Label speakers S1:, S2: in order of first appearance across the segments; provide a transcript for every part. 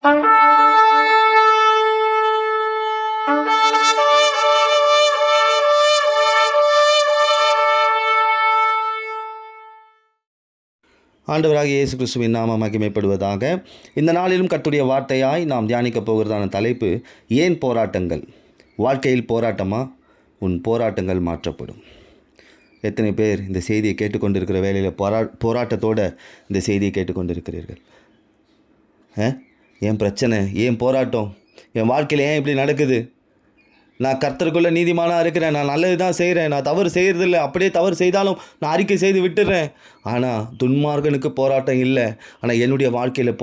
S1: ஆண்டவராகிய இயேசு கிறிஸ்துவின் நாமம் மகிமைப்படுவதாக. இந்த நாளிலும் கர்த்தருடைய வார்த்தையாய் நாம் தியானிக்கப் போகிறதான தலைப்பு, ஏன் போராட்டங்கள்? வாழ்க்கையில் போராட்டமா? உன் போராட்டங்கள் மாற்றப்படும். எத்தனை பேர் இந்த செய்தியை கேட்டுக்கொண்டிருக்கிற வேளையில் போராட்டத்தோடு இந்த செய்தியை கேட்டுக்கொண்டிருக்கிறீர்கள்? ஏன் பிரச்சனை? ஏன் போராட்டம்? என் வாழ்க்கையில் ஏன் இப்படி நடக்குது? நான் கர்த்தருக்குள்ளே நீதிமானாக இருக்கிறேன், நான் நல்லது தான் செய்கிறேன், நான் தவறு செய்கிறதில்ல, அப்படியே தவறு செய்தாலும் நான் அறிக்கை செய்து விட்டுடுறேன். ஆனால் துன்மார்கனுக்கு போராட்டம் இல்லை. ஆனால் என்னுடைய வாழ்க்கையில்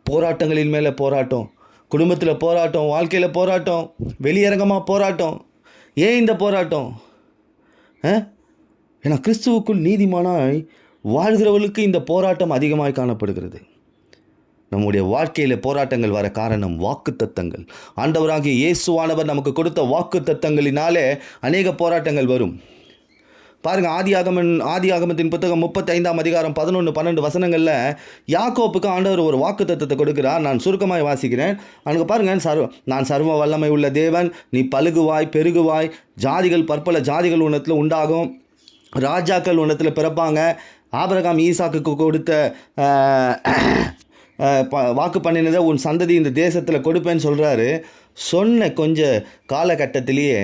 S1: போராட்டங்களின் மேலே போராட்டம், குடும்பத்தில் போராட்டம், வாழ்க்கையில் போராட்டம், வெளியரங்கமாக போராட்டம். ஏன் இந்த போராட்டம்? ஏன்னா கிறிஸ்துவுக்குள் நீதிமானாய் வாழ்கிறவர்களுக்கு இந்த போராட்டம் அதிகமாக காணப்படுகிறது. நம்முடைய வாழ்க்கையில் போராட்டங்கள் வர காரணம் வாக்குத்தத்தங்கள். ஆண்டவராகிய இயேசுவானவர் நமக்கு கொடுத்த வாக்குத்தத்தங்களினாலே அநேக போராட்டங்கள் வரும். பாருங்கள், ஆதியாகமத்தின் புத்தகம் 35ஆம் அதிகாரம் 11-12 வசனங்களில் யாக்கோப்புக்கு ஆண்டவர் ஒரு வாக்குத்தத்தத்தை கொடுக்கிறார். நான் சுருக்கமாக வாசிக்கிறேன். அங்கே பாருங்கள், நான் சர்வ வல்லமை உள்ள தேவன், நீ பலுகுவாய் பெருகுவாய், ஜாதிகள் பற்பல ஜாதிகள் உன்னத்தில் உண்டாகும், ராஜாக்கள் உன்னத்தில் பிறப்பாங்க. ஆபிரகாம் ஈசாக்குக்கு கொடுத்த வாக்கு பண்ணினதை உன் சந்ததி இந்த தேசத்தில் கொடுப்பேன்னு சொல்கிறாரு. சொன்ன கொஞ்ச காலகட்டத்திலேயே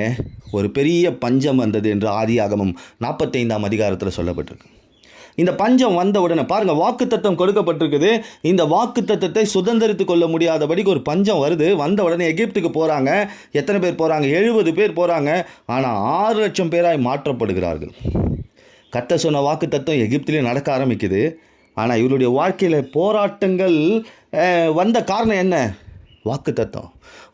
S1: ஒரு பெரிய பஞ்சம் வந்தது என்று ஆதியாகமம் 45ஆம் அதிகாரத்தில் சொல்லப்பட்டிருக்கு. இந்த பஞ்சம் வந்த உடனே பாருங்கள், வாக்குத்தத்தம் கொடுக்கப்பட்டிருக்குது. இந்த வாக்குத்தத்தத்தை சுதந்திரித்து கொள்ள முடியாதபடிக்கு ஒரு பஞ்சம் வருது. வந்த உடனே எகிப்துக்கு போகிறாங்க. எத்தனை பேர் போகிறாங்க? 70 பேர் போகிறாங்க. ஆனால் 6 லட்சம் பேராய் மாற்றப்படுகிறார்கள். கர்த்தர் சொன்ன வாக்குத்தத்தம் எகிப்திலே நடக்க ஆரம்பிக்குது. ஆனால் இவருடைய வாழ்க்கையில் போராட்டங்கள் வந்த காரணம் என்ன? வாக்குத்தத்தம்.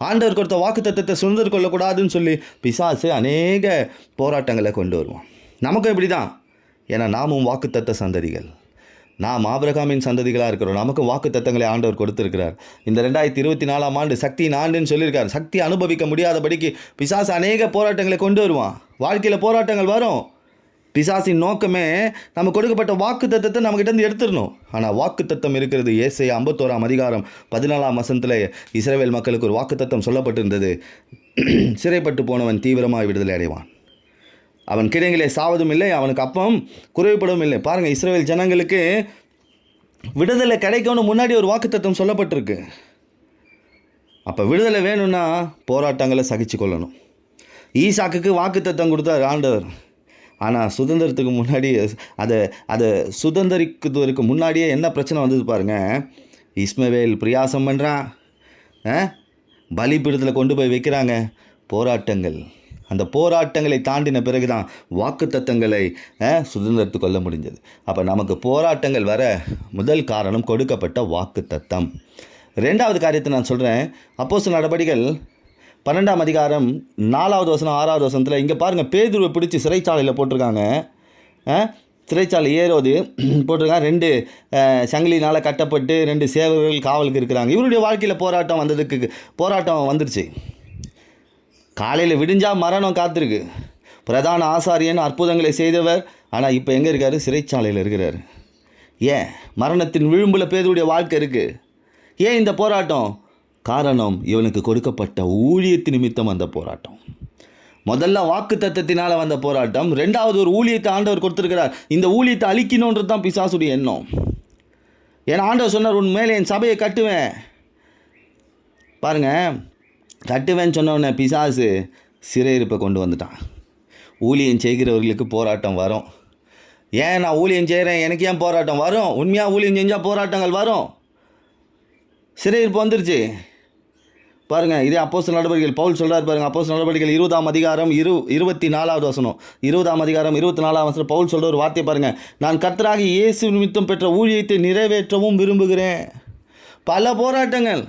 S1: ஆண்டவர் கொடுத்த வாக்குத்தத்தத்தை சுதந்திரம் கொள்ளக்கூடாதுன்னு சொல்லி பிசாசு அநேக போராட்டங்களை கொண்டு வருவோம். நமக்கும் இப்படி தான். ஏன்னா நாமும் வாக்குத்தத்த சந்ததிகள். நாம் ஆபிரகாமின் சந்ததிகளாக இருக்கிறோம். நமக்கும் வாக்குத்தத்தங்களை ஆண்டவர் கொடுத்துருக்கிறார். இந்த 2024ஆம் ஆண்டு சக்தியின் ஆண்டுன்னு சொல்லியிருக்கார். சக்தி அனுபவிக்க முடியாதபடிக்கு பிசாசு அநேக போராட்டங்களை கொண்டு வருவான். வாழ்க்கையில் போராட்டங்கள் வரும். பிசாசின் நோக்கமே நம்ம கொடுக்கப்பட்ட வாக்குத்தத்தத்தை நம்மகிட்ட எடுத்துடணும். ஆனால் வாக்குத்தத்தம் இருக்கிறது. ஏசாயா 51ஆம் அதிகாரம் 14ஆம் வசனத்தில் இஸ்ரவேல் மக்களுக்கு ஒரு வாக்குத்தத்தம் சொல்லப்பட்டிருந்தது. சிறைப்பட்டு போனவன் தீவிரமாக விடுதலை அடைவான், அவன் கிடங்கிலே சாவதும் இல்லை, அவனுக்கு அப்பம் குறைவுபடவும் இல்லை. பாருங்கள், இஸ்ரவேல் ஜனங்களுக்கு விடுதலை கிடைக்கணும் முன்னாடி ஒரு வாக்குத்தத்தம் சொல்லப்பட்டிருக்கு. அப்போ விடுதலை வேணும்னா போராட்டங்களை சகிச்சு கொள்ளணும். ஈசாக்குக்கு வாக்குத்தத்தம் கொடுத்தார் ஆண்டவர். ஆனால் சுதந்திரத்துக்கு முன்னாடி அதை சுதந்திரிக்கிறதுக்கு முன்னாடியே என்ன பிரச்சனை வந்தது பாருங்கள். இஸ்மவேல் பிரியாசம் பண்ணுறான், பலிபீடத்தில் கொண்டு போய் வைக்கிறாங்க. போராட்டங்கள், அந்த போராட்டங்களை தாண்டின பிறகு தான் வாக்குத்தத்தங்களை சுதந்திரத்து கொள்ள முடிஞ்சது. அப்போ நமக்கு போராட்டங்கள் வர முதல் காரணம் கொடுக்கப்பட்ட வாக்குத்தத்தம். 2வது காரியத்தை நான் சொல்கிறேன். அப்போஸ்தலர் நடபடிகள் 12ஆம் அதிகாரம் 4வது வசனம் 6வது வசனத்தில் இங்கே பாருங்கள், பேதுருவை பிடிச்சி சிறைச்சாலையில் போட்டிருக்காங்க. சிறைச்சாலை ஏரோது போட்டிருக்காங்க. 2 சங்கிலினால் கட்டப்பட்டு 2 சேவர்கள் காவலுக்கு இருக்கிறாங்க. இவருடைய வாழ்க்கையில் போராட்டம் வந்துருச்சு. காலையில் விடிஞ்சால் மரணம் காத்திருக்கு. பிரதான ஆசாரியன் அற்புதங்களை செய்தவர். ஆனால் இப்போ எங்கே இருக்கார்? சிறைச்சாலையில் இருக்கிறார். ஏன்? மரணத்தின் விளிம்பில் பேதுருடைய வாழ்க்கை இருக்குது. ஏன் இந்த போராட்டம்? காரணம், இவனுக்கு கொடுக்கப்பட்ட ஊழியத்து நிமித்தம் வந்த போராட்டம். முதல்ல வாக்குத்தத்தத்தினால் வந்த போராட்டம். 2வது ஒரு ஊழியத்தை ஆண்டவர் கொடுத்துருக்கிறார். இந்த ஊழியத்தை அழிக்கணுன்றது தான் பிசாசுடைய எண்ணம். ஏன்னா ஆண்டவர் சொன்னார், உன் மேலே என் சபையை கட்டுவேன். பாருங்கள், கட்டுவேன்னு சொன்னவொடனே பிசாசு சிறையிருப்பை கொண்டு வந்துட்டான். ஊழியம் செய்கிறவர்களுக்கு போராட்டம் வரும். ஏன் நான் ஊழியம் செய்கிறேன், எனக்கு ஏன் போராட்டம் வரும்? உண்மையாக ஊழியம் செஞ்சால் போராட்டங்கள் வரும். சிறையிருப்பு வந்துருச்சு. பாருங்கள், இதே அப்போஸ்தலர் நடபடிகள் பவுல் சொல்கிறார் பாருங்கள். அப்போஸ்தலர் நடபடிகள் 20ஆம் அதிகாரம் 24வது வசனம், 20ஆம் அதிகாரம் 24ஆம் வசனம் பவுல் சொல்கிற ஒரு வார்த்தை பாருங்கள். நான் கர்த்தராகிய இயேசு நிமித்தம் பெற்ற ஊழியத்தை நிறைவேற்றவும் விரும்புகிறேன். பல போராட்டங்கள்.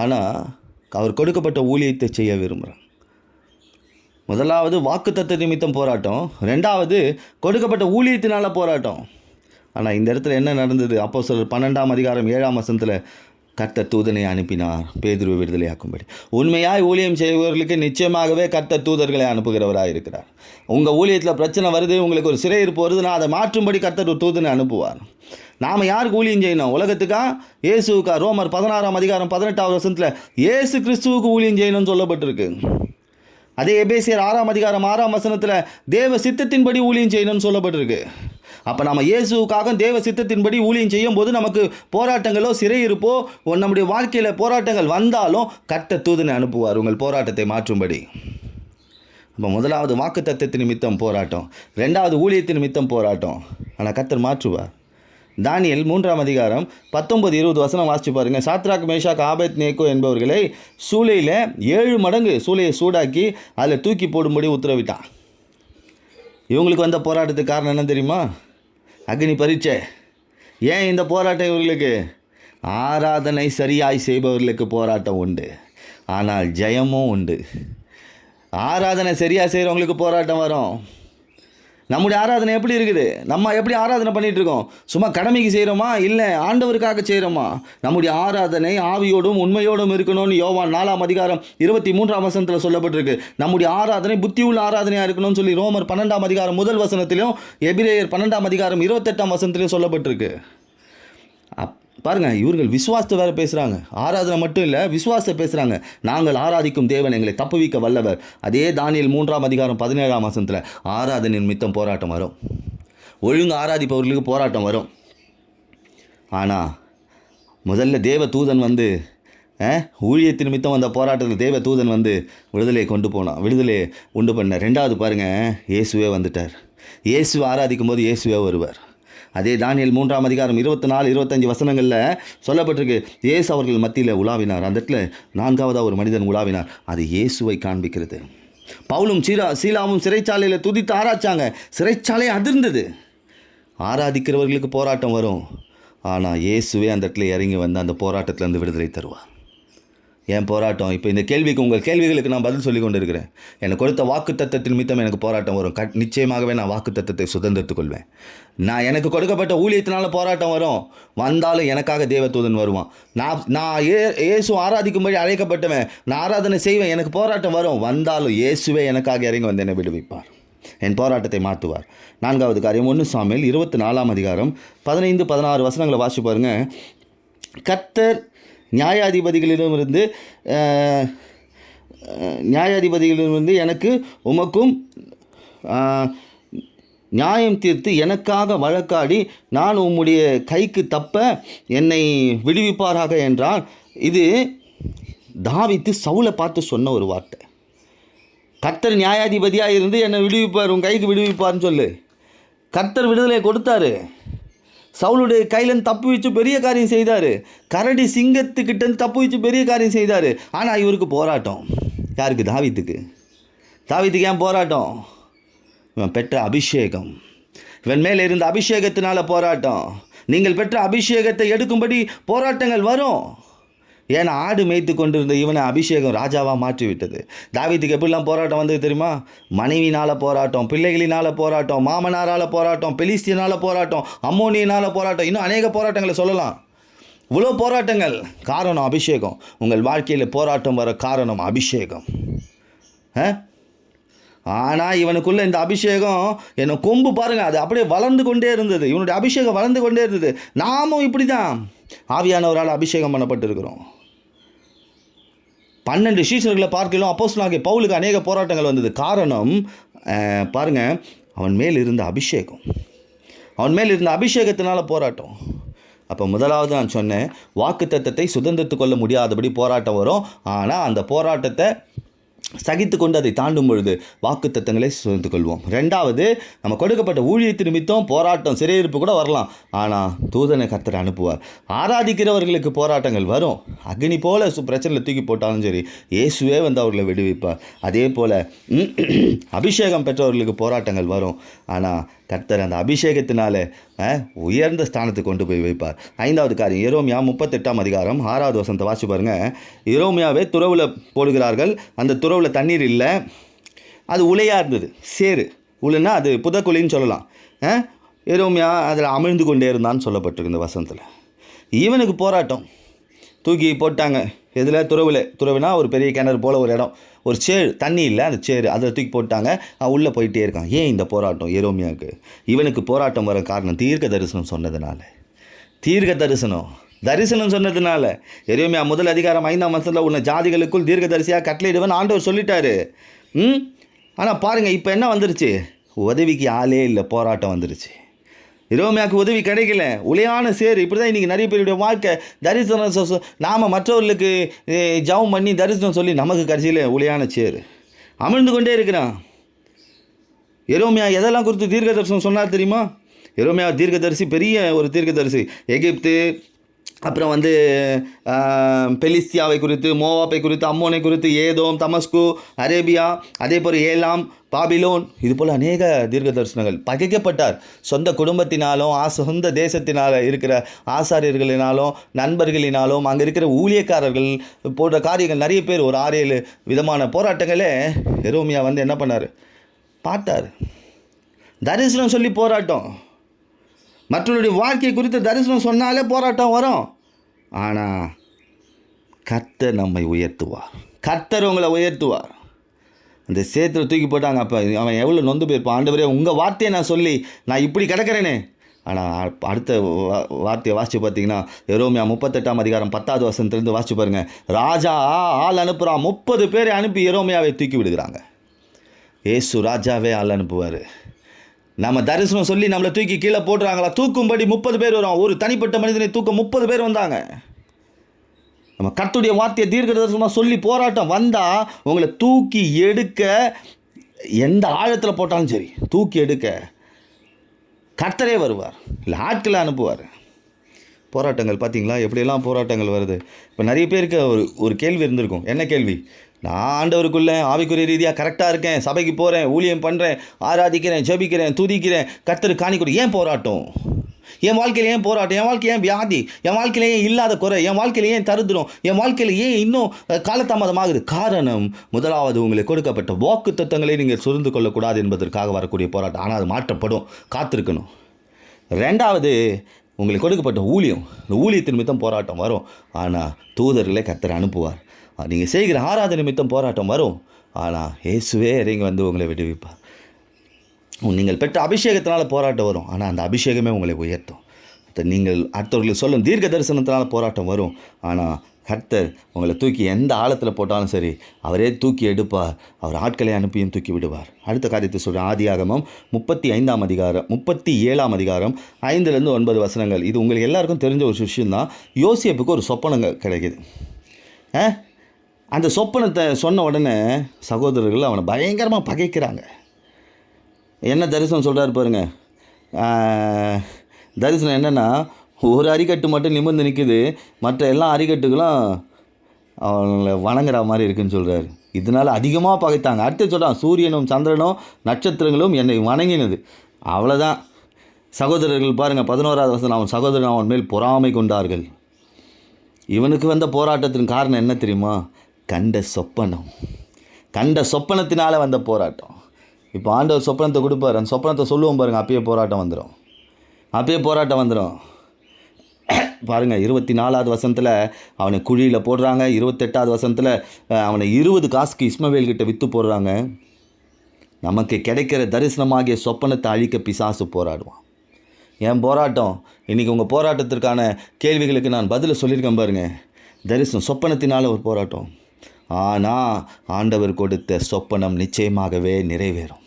S1: ஆனால் அவர் கொடுக்கப்பட்ட ஊழியத்தை செய்ய விரும்புகிறார். முதலாவது வாக்குத்தத்த நிமித்தம் போராட்டம், 2வது கொடுக்கப்பட்ட ஊழியத்தினால போராட்டம். ஆனால் இந்த இடத்துல என்ன நடந்தது? அப்போஸ்தலர் 12ஆம் அதிகாரம் 7ஆம் வசனத்தில் கர்த்தர் தூதனை அனுப்பினார் பேதுருவை விடுதலையாக்கும்படி. உண்மையாய் ஊழியம் செய்பவர்களுக்கு நிச்சயமாகவே கர்த்தர் தூதர்களை அனுப்புகிறவராக இருக்கிறார். உங்கள் ஊழியத்தில் பிரச்சனை வருது, உங்களுக்கு ஒரு சிறையிருப்பு வருதுன்னா அதை மாற்றும்படி கர்த்தர் ஒரு தூதனை அனுப்புவார். நாம் யாருக்கு ஊழியம் செய்யணும்? உலகத்துக்கா, இயேசுக்கா? ரோமர் 16:18 இயேசு கிறிஸ்துவுக்கு ஊழியம் செய்யணும்னு சொல்லப்பட்டிருக்கு. அதே எபேசியர் 6:6 தேவ சித்தத்தின்படி ஊழியம் செய்யணும்னு சொல்லப்பட்டிருக்கு. அப்போ நம்ம இயேசுக்காக தேவ சித்தத்தின்படி ஊழியம் செய்யும் போது நமக்கு போராட்டங்களோ சிறையிருப்போ நம்முடைய வாழ்க்கையில் போராட்டங்கள் வந்தாலும் கர்த்தர் தூதனை அனுப்புவார் உங்கள் போராட்டத்தை மாற்றும்படி. அப்போ முதலாவது வாக்குத்தத்தத்தின் நிமித்தம் போராட்டம், ரெண்டாவது ஊழியத்தின் நிமித்தம் போராட்டம், ஆனால் கர்த்தர் மாற்றுவார். தானியேல் 3:19-20 வாசிச்சு பாருங்கள். சாத்ராக், மேஷாக், ஆபேத்நேகோ என்பவர்களை சூளையில் 7 மடங்கு சூளையை சூடாக்கி அதில் தூக்கி போடும்படி உத்தரவிட்டான். இவங்களுக்கு வந்த போராட்டத்துக்கு காரணம் என்ன தெரியுமா? அக்னி பரீட்சை. ஏன் இந்த போராட்டம் இவர்களுக்கு? ஆராதனை சரியாய் செய்பவர்களுக்கு போராட்டம் உண்டு, ஆனால் ஜெயமும் உண்டு. ஆராதனை சரியாக செய்கிறவங்களுக்கு போராட்டம் வரும். நம்முடைய ஆராதனை எப்படி இருக்குது? நம்ம எப்படி ஆராதனை பண்ணிகிட்டு இருக்கோம்? சும்மா கடமைக்கு செய்கிறோமா, இல்லை ஆண்டவருக்காக செய்கிறோமா? நம்முடைய ஆராதனை ஆவியோடும் உண்மையோடும் இருக்கணும்னு யோவான் 4:23 சொல்லப்பட்டிருக்கு. நம்முடைய ஆராதனை புத்தி உள்ள ஆராதனையாக இருக்கணும்னு சொல்லி ரோமர் 12:1 எபிரேயர் 12:28 சொல்லப்பட்டிருக்கு. பாருங்கள், இவர்கள் விசுவாசத்தை வேறு பேசுகிறாங்க. ஆராதனை மட்டும் இல்லை, விசுவாசத்தை பேசுகிறாங்க. நாங்கள் ஆராதிக்கும் தேவன் எங்களை தப்புவிக்க வல்லவர். அதே தானியேல் 3:17 ஆராதனை நிமித்தம் போராட்டம் வரும். ஒழுங்கு ஆராதிப்பவர்களுக்கு போராட்டம் வரும். ஆனால் முதல்ல தேவ தூதன் வந்து ஊழியத்தின் நிமித்தம் வந்த போராட்டத்தில் தேவ தூதன் வந்து விடுதலையை கொண்டு போனான், விடுதலையை உண்டு பண்ண. ரெண்டாவது பாருங்கள், இயேசுவே வந்துட்டார். இயேசுவை ஆராதிக்கும் போது இயேசுவே வருவார். அதே தானியேல் 3:24-25 சொல்லப்பட்டிருக்கு. இயேசு அவர்கள் மத்தியில் உலாவினார். அந்த இடத்துல 4வது ஒரு மனிதன் உலாவினார். அது இயேசுவை காண்பிக்கிறது. பவுலும் சீலாவும் சிறைச்சாலையில் துதித்து ஆராய்ச்சாங்க. சிறைச்சாலை அதிர்ந்தது. ஆராதிக்கிறவர்களுக்கு போராட்டம் வரும், ஆனால் இயேசுவே அந்த இடத்துல இறங்கி வந்து அந்த போராட்டத்திலேருந்து விடுதலை தருவார். என் போராட்டம் இப்போ இந்த கேள்விக்கு, உங்கள் கேள்விகளுக்கு நான் பதில் சொல்லி கொண்டு இருக்கிறேன். எனக்கு கொடுத்த வாக்கு தத்தத்தின் நிமித்தம் எனக்கு போராட்டம் வரும். நிச்சயமாகவே நான் வாக்கு தத்தத்தை சுதந்திரத்துக் கொள்வேன். நான் எனக்கு கொடுக்கப்பட்ட ஊழியத்தினால போராட்டம் வரும். வந்தாலும் எனக்காக தேவதூதன் வருவான். நான் இயேசு ஆராதிக்கும்படி அழைக்கப்பட்டவன். நான் ஆராதனை செய்வேன். எனக்கு போராட்டம் வரும். வந்தாலும் இயேசுவே எனக்காக இறங்கி வந்து என்னை விடுவிப்பார், என் போராட்டத்தை மாற்றுவார். 4வது காரியம் 1 சாமுவேல் 24:15-16 வாசிச்சு பாருங்க. கர்த்தர் நியாயாதிபதிகளிடமிருந்து எனக்கு உமக்கும் நியாயம் தீர்த்து எனக்காக வழக்காடி நான் உம்முடைய கைக்கு தப்ப என்னை விடுவிப்பாராக என்றார். இது தாவீது சவுலை பார்த்து சொன்ன ஒரு வார்த்தை. கர்த்தர் நியாயாதிபதியாக இருந்து என்னை விடுவிப்பார், உன் கைக்கு விடுவிப்பார்னு சொல்லு. கர்த்தர் விடுதலை கொடுத்தாரு. சவுலுடைய கையிலேருந்து தப்பு வச்சு பெரிய காரியம் செய்தார். கரடி சிங்கத்துக்கிட்டேருந்து தப்பு வச்சு பெரிய காரியம் செய்தார். ஆனால் இவருக்கு போராட்டம். யாருக்கு? தாவீதுக்கு. ஏன் போராட்டம்? இவன் பெற்ற அபிஷேகம், இவன் மேலே இருந்த அபிஷேகத்தினால போராட்டம். நீங்கள் பெற்ற அபிஷேகத்தை எடுக்கும்படி போராட்டங்கள் வரும். ஏன்னா ஆடு மேய்த்து கொண்டிருந்த இவனை அபிஷேகம் ராஜாவாக மாற்றி விட்டது. தாவீதுக்கு எப்படிலாம் போராட்டம் வந்தது தெரியுமா? மனைவினால் போராட்டம், பிள்ளைகளினால் போராட்டம், மாமனாரால் போராட்டம், பெலிஸ்தியனால் போராட்டம், அம்மோனியினால் போராட்டம், இன்னும் அநேக போராட்டங்களை சொல்லலாம். இவ்வளோ போராட்டங்கள். காரணம் அபிஷேகம். உங்கள் வாழ்க்கையில் போராட்டம் வர காரணம் அபிஷேகம். ஆனால் இவனுக்குள்ளே இந்த அபிஷேகம் என்ன கொம்பு பாருங்கள், அது அப்படியே வளர்ந்து கொண்டே இருந்தது. இவனுடைய அபிஷேகம் வளர்ந்து கொண்டே இருந்தது. நாமும் இப்படி தான் ஆவியானவரால் அபிஷேகம் பண்ணப்பட்டிருக்கிறோம். 12 சீஷர்களை பார்க்கலாம். அப்போஸ்தலனாகிய பவுலுக்கு அநேக போராட்டங்கள் வந்தது. காரணம் பாருங்கள், அவன் மேல் இருந்த அபிஷேகம். அவன் மேல் இருந்த அபிஷேகத்தினால போராட்டம். அப்போ முதலாவது நான் சொன்னேன், வாக்குத்தத்தத்தை சுதந்திரத்து கொள்ள முடியாதபடி போராட்டம் வரும். ஆனால் அந்த போராட்டத்தை சகித்து கொண்டு அதை தாண்டும் பொழுது வாக்குத்தத்தங்களை சுதந்தித்து கொள்வோம். ரெண்டாவது, நம்ம கொடுக்கப்பட்ட ஊழியத்தின் நிமித்தம் போராட்டம், சிறையிருப்பு கூட வரலாம். ஆனால் தூதனை கர்த்தர் அனுப்புவார். ஆராதிக்கிறவர்களுக்கு போராட்டங்கள் வரும். அக்னி போல பிரச்சனையில் தூக்கி போட்டாலும் சரி, இயேசுவே வந்து அவர்களை விடுவிப்பார். அதே போல் அபிஷேகம் பெற்றவர்களுக்கு போராட்டங்கள் வரும். ஆனால் கர்த்தர் அந்த அபிஷேகத்தினால உயர்ந்த ஸ்தானத்துக்கு கொண்டு போய் வைப்பார். 5வது காரியம், எரோமியா 38:6 வாசி பாருங்கள். எரோமியாவே துறவில் போடுகிறார்கள். அந்த துறவில் தண்ணீர் இல்லை, அது உலையாக இருந்தது. சேரு உலைன்னா அது புதக்குழின்னு சொல்லலாம். எரோமியா அதில் அமிழ்ந்து கொண்டே இருந்தான்னு சொல்லப்பட்டிருக்கு இந்த வசனத்தில். இவனுக்கு போராட்டம். தூக்கி போட்டாங்க. இதில் துறவுனா ஒரு பெரிய கிணறு போல் ஒரு இடம், ஒரு சேறு, தண்ணி இல்லை, அந்த சேறு, அதில் தூக்கி போட்டாங்க. உள்ளே போயிட்டே இருக்கான். ஏன் இந்த போராட்டம் எரேமியாவுக்கு? இவனுக்கு போராட்டம் வர காரணம் தீர்க்க தரிசனம் சொன்னதுனால. தரிசனம் சொன்னதுனால. எரேமியா 1:5 உன்னை ஜாதிகளுக்குள் தீர்க்கதரிசியாக கட்டளையிடுவேன் ஆண்டவர் சொல்லிட்டாரு. ஆனால் பாருங்கள், இப்போ என்ன வந்துருச்சு? உதவிக்கு ஆளே இல்லை, போராட்டம் வந்துருச்சு. எரேமியாவுக்கு உதவி கிடைக்கல, உளையான சேரு. இப்படி தான் இன்றைக்கி நிறைய பேருடைய வாழ்க்கை. தரிசனம் நாம் மற்றவர்களுக்கு ஜெபம் பண்ணி தரிசனம் சொல்லி நமக்கு கடைசியில் உளையான சேரு அமிழ்ந்து கொண்டே இருக்கிறான். எரேமியா எதெல்லாம் குறித்து தீர்க்க தரிசனம் சொன்னார் தெரியுமா? எரேமியா தீர்க்கதரிசி, பெரிய ஒரு தீர்க்கதரிசி. எகிப்து, அப்புறம் பெலிஸ்தியாவை குறித்து, மோவாப்பை குறித்து, அம்மோனை குறித்து, ஏதோம், தமஸ்கு, அரேபியா, அதே போல் ஏலாம், பாபிலோன், இது போல் அநேக தீர்க்க தரிசனங்கள். பகைக்கப்பட்டார். சொந்த குடும்பத்தினாலும் சொந்த தேசத்தினால் இருக்கிற ஆசாரியர்களினாலும் நண்பர்களினாலும் அங்கே இருக்கிற ஊழியக்காரர்கள் போன்ற காரியங்கள் நிறைய பேர், ஒரு 6-7 விதமான போராட்டங்களே எரேமியா என்ன பண்ணார்? பார்த்தார். தரிசனம் சொல்லி போராட்டம். மற்றவருடைய வாழ்க்கை குறித்து தரிசனம் சொன்னாலே போராட்டம் வரும். ஆனால் கர்த்தர் நம்மை உயர்த்துவார். கர்த்தர் உங்களை உயர்த்துவார். அந்த சேத்துல தூக்கி போட்டாங்க. அப்போ அவன் எவ்வளோ நொந்து போயிருப்பான். ஆண்டவரே, உங்கள் வார்த்தையை நான் சொல்லி நான் இப்படி கிடக்கிறேனே. ஆனால் அடுத்த வார்த்தையை வாசித்து பார்த்தீங்கன்னா, எரேமியா 38:10 வாசித்து பாருங்கள். ராஜா ஆள் அனுப்புகிறான். 30 பேரை அனுப்பி எரேமியாவை தூக்கி விடுகிறாங்க. ஏசு ராஜாவே ஆள் அனுப்புவார். நம்ம தரிசனம் சொல்லி நம்மளை தூக்கி கீழே போட்டுறாங்களா? தூக்கும்படி 30 பேர் வரும். ஒரு தனிப்பட்ட மனிதனை தூக்க 30 பேர் வந்தாங்க. நம்ம கர்த்தருடைய வார்த்தையை தீர்க்க தரிசனமாக சொல்லி போராட்டம் வந்தால் உங்களை தூக்கி எடுக்க, எந்த ஆழத்தில் போட்டாலும் சரி, தூக்கி எடுக்க கர்த்தரே வருவார், இல்லை ஆட்களை அனுப்புவார். போராட்டங்கள் பார்த்தீங்களா எப்படியெல்லாம் போராட்டங்கள் வருது? இப்போ நிறைய பேருக்கு ஒரு கேள்வி இருந்திருக்கும். என்ன கேள்வி? நான் ஆண்டவருக்குள்ளே ஆவிக்குரிய ரீதியாக கரெக்டாக இருக்கேன், சபைக்கு போகிறேன், ஊழியம் பண்ணுறேன், ஆராதிக்கிறேன், ஜெபிக்கிறேன், துதிக்கிறேன், கர்த்தருக்கு காணிக்கிறேன், ஏன் போராட்டம்? என் வாழ்க்கையில் ஏன் போராட்டம்? என் வாழ்க்கை ஏன் வியாதி? என் வாழ்க்கையில் ஏன் இல்லாத குறை? என் வாழ்க்கையில் ஏன் தருதுரும்? என் வாழ்க்கையில் ஏன் இன்னும் காலதாமதமாகுது? காரணம், முதலாவது உங்களுக்கு கொடுக்கப்பட்ட வாக்கு தத்தங்களை நீங்கள் சுரிந்து கொள்ளக்கூடாது என்பதற்காக வரக்கூடிய போராட்டம். ஆனால் அது மாற்றப்படும், காத்திருக்கணும். 2வது, உங்களுக்கு கொடுக்கப்பட்ட ஊழியம், இந்த ஊழியத்தின் நிமித்தம் போராட்டம் வரும். ஆனால் தூதர்களை கர்த்தர் அனுப்புவார். நீங்கள் செய்கிற ஆராதனை நிமித்தம் போராட்டம் வரும். ஆனால் இயேசுவே இறங்கி உங்களை விடுவிப்பார். நீங்கள் பெற்ற அபிஷேகத்தினால் போராட்டம் வரும். ஆனால் அந்த அபிஷேகமே உங்களை உயர்த்தும். நீங்கள் அடுத்தவர்களுக்கு சொல்லும் தீர்க்க தரிசனத்தினால் போராட்டம் வரும். ஆனால் கர்த்தர் உங்களை தூக்கி எந்த ஆழத்தில் போட்டாலும் சரி, அவரே தூக்கி எடுப்பார். அவர் ஆட்களை அனுப்பியும் தூக்கி விடுவார். அடுத்த காரியத்தை சொல்கிறேன். ஆதியாகமம் 37 அதிகாரம் 5-9 இது உங்களுக்கு எல்லாருக்கும் தெரிஞ்ச ஒரு விஷயம்தான். யோசேப்புக்கு ஒரு சொப்பனங்கள் கிடைக்கிது. அந்த சொப்பனத்தை சொன்ன உடனே சகோதரர்கள் அவனை பயங்கரமாக பகைக்கிறாங்க. என்ன தரிசனம் சொல்கிறாரு பாருங்க. தரிசனம் என்னென்னா, ஒரு அரிக்கட்டு மட்டும் நிமிர்ந்து நிற்குது, மற்ற எல்லா அரிக்கட்டுகளும் அவங்களை வணங்குற மாதிரி இருக்குதுன்னு சொல்கிறாரு. இதனால் அதிகமாக பகைத்தாங்க. அடுத்து சொல்கிறான், சூரியனும் சந்திரனும் நட்சத்திரங்களும் என்னை வணங்கினது. அவ்வளோதான். சகோதரர்கள் பாருங்கள், 11வது அவன் சகோதரன் அவன் மேல் பொறாமை கொண்டார்கள். இவனுக்கு வந்த போராட்டத்தின் காரணம் என்ன தெரியுமா? கண்ட சொப்பனத்தினால வந்த போராட்டம். இப்போ ஆண்டவர் சொப்பனத்தை கொடுப்பார். அந்த சொப்பனத்தை சொல்லுவோம் பாருங்கள், அப்பயே போராட்டம் வந்துடும். பாருங்கள், 24வது அவனை குழியில் போடுறாங்க. 28வது அவனை 20 காசுக்கு இஸ்மவேல்கிட்ட விற்று போடுறாங்க. நமக்கு கிடைக்கிற தரிசனமாகிய சொப்பனத்தை அழிக்க பிசாசு போராடுவான். என் போராட்டம் இன்றைக்கி உங்கள் போராட்டத்திற்கான கேள்விகளுக்கு நான் பதிலை சொல்லியிருக்கேன் பாருங்கள். தரிசனம் சொப்பனத்தினால ஒரு போராட்டம். ஆனால் ஆண்டவர் கொடுத்த சொப்பனம் நிச்சயமாகவே நிறைவேறும்.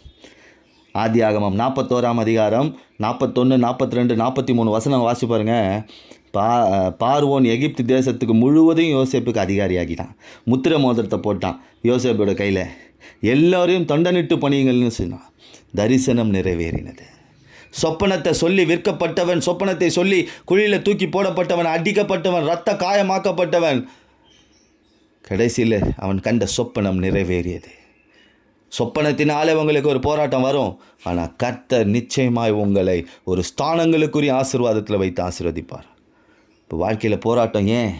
S1: ஆதியாகமம் 41 அதிகாரம் 41, 42, 43 வாசி பாருங்கள். பார்வோன் எகிப்து தேசத்துக்கு முழுவதையும் யோசேப்புக்கு அதிகாரியாகிட்டான். முத்திரை மோதிரத்தை போட்டான் யோசேப்போட கையில். எல்லோரையும் தொண்டனிட்டு பணியுங்கள்னு சொன்னான். தரிசனம் நிறைவேறினது. சொப்பனத்தை சொல்லி விற்கப்பட்டவன், சொப்பனத்தை சொல்லி குழியில் தூக்கி போடப்பட்டவன், அடிக்கப்பட்டவன், இரத்த காயமாக்கப்பட்டவன், கடைசியில் அவன் கண்ட சொப்பனம் நிறைவேறியது. சொப்பனத்தினாலே உங்களுக்கு ஒரு போராட்டம் வரும். ஆனால் கர்த்தர் நிச்சயமாய் உங்களை ஒரு ஸ்தானங்களுக்குரிய ஆசீர்வாதத்தில் வைத்து ஆசீர்வதிப்பார். இப்போ வாழ்க்கையில் போராட்டம் ஏன்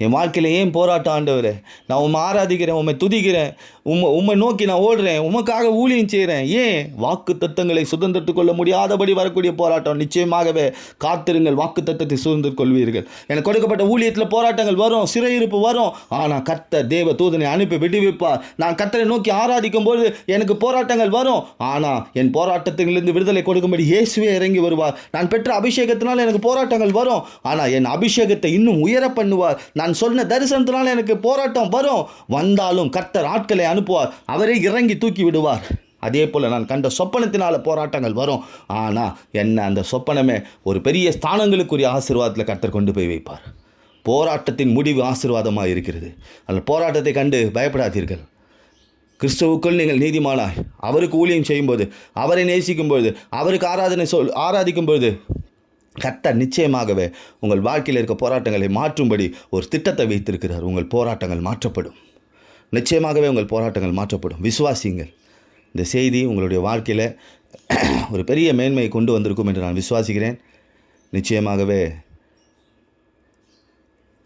S1: என் வாழ்க்கையில் ஏன் போராட்டம்? ஆண்டவரே, நான் உம்மை ஆராதிக்கிறேன், உம்மை துதிக்கிறேன், உம்மை நோக்கி நான் ஓடுறேன், உமக்காக ஊழியம் செய்கிறேன். ஏன்? வாக்கு தத்தங்களை சுதந்திரத்துக் கொள்ள முடியாதபடி வரக்கூடிய போராட்டம். நிச்சயமாகவே காத்திருங்கள், வாக்கு தத்தத்தை சுதந்திரத்துக் கொள்வீர்கள். எனக்கு கொடுக்கப்பட்ட ஊழியத்தில் போராட்டங்கள் வரும், சிறையிருப்பு வரும். ஆனால் கர்த்தர் தேவ தூதனை அனுப்பி விடுவிப்பார். நான் கர்த்தரை நோக்கி ஆராதிக்கும் பொழுது எனக்கு போராட்டங்கள் வரும். ஆனால் என் போராட்டத்திலிருந்து விடுதலை கொடுக்கும்படி இயேசுவே இறங்கி வருவார். நான் பெற்ற அபிஷேகத்தினால் எனக்கு போராட்டங்கள் வரும். ஆனால் என் அபிஷேகத்தை இன்னும் உயர பண்ணுவார். நான் சொன்ன தரிசனத்தினால் எனக்கு போராட்டம் வரும். வந்தாலும் கர்த்தர் ஆட்களை அனுப்புவார். அவரே இறங்கி தூக்கி விடுவார். அதே போல் நான் கண்ட சொப்பனத்தினால் போராட்டங்கள் வரும். ஆனால் என்ன அந்த சொப்பனமே ஒரு பெரிய ஸ்தானங்களுக்குரிய ஆசீர்வாதத்தில் கர்த்தர் கொண்டு போய் வைப்பார். போராட்டத்தின் முடிவு ஆசீர்வாதமாக இருக்கிறது. அந்த போராட்டத்தை கண்டு பயப்படாதீர்கள். கிறிஸ்துவுக்குள் நீங்கள் நீதிமானாய் அவருக்கு ஊழியம் செய்யும்போது, அவரை நேசிக்கும்போது, அவருக்கு ஆராதிக்கும்போது கர்த்தர் நிச்சயமாகவே உங்கள் வாழ்க்கையில் இருக்க போராட்டங்களை மாற்றும்படி ஒரு திட்டத்தை வைத்திருக்கிறார். உங்கள் போராட்டங்கள் மாற்றப்படும். நிச்சயமாகவே உங்கள் போராட்டங்கள் மாற்றப்படும். விசுவாசியுங்கள். இந்த செய்தி உங்களுடைய வாழ்க்கையில் ஒரு பெரிய மேன்மையை கொண்டு வந்திருக்கும் என்று நான் விசுவாசிக்கிறேன். நிச்சயமாகவே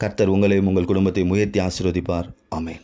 S1: கர்த்தர் உங்களையும் உங்கள் குடும்பத்தையும் உயர்த்தி ஆசீர்வதிப்பார். ஆமென்.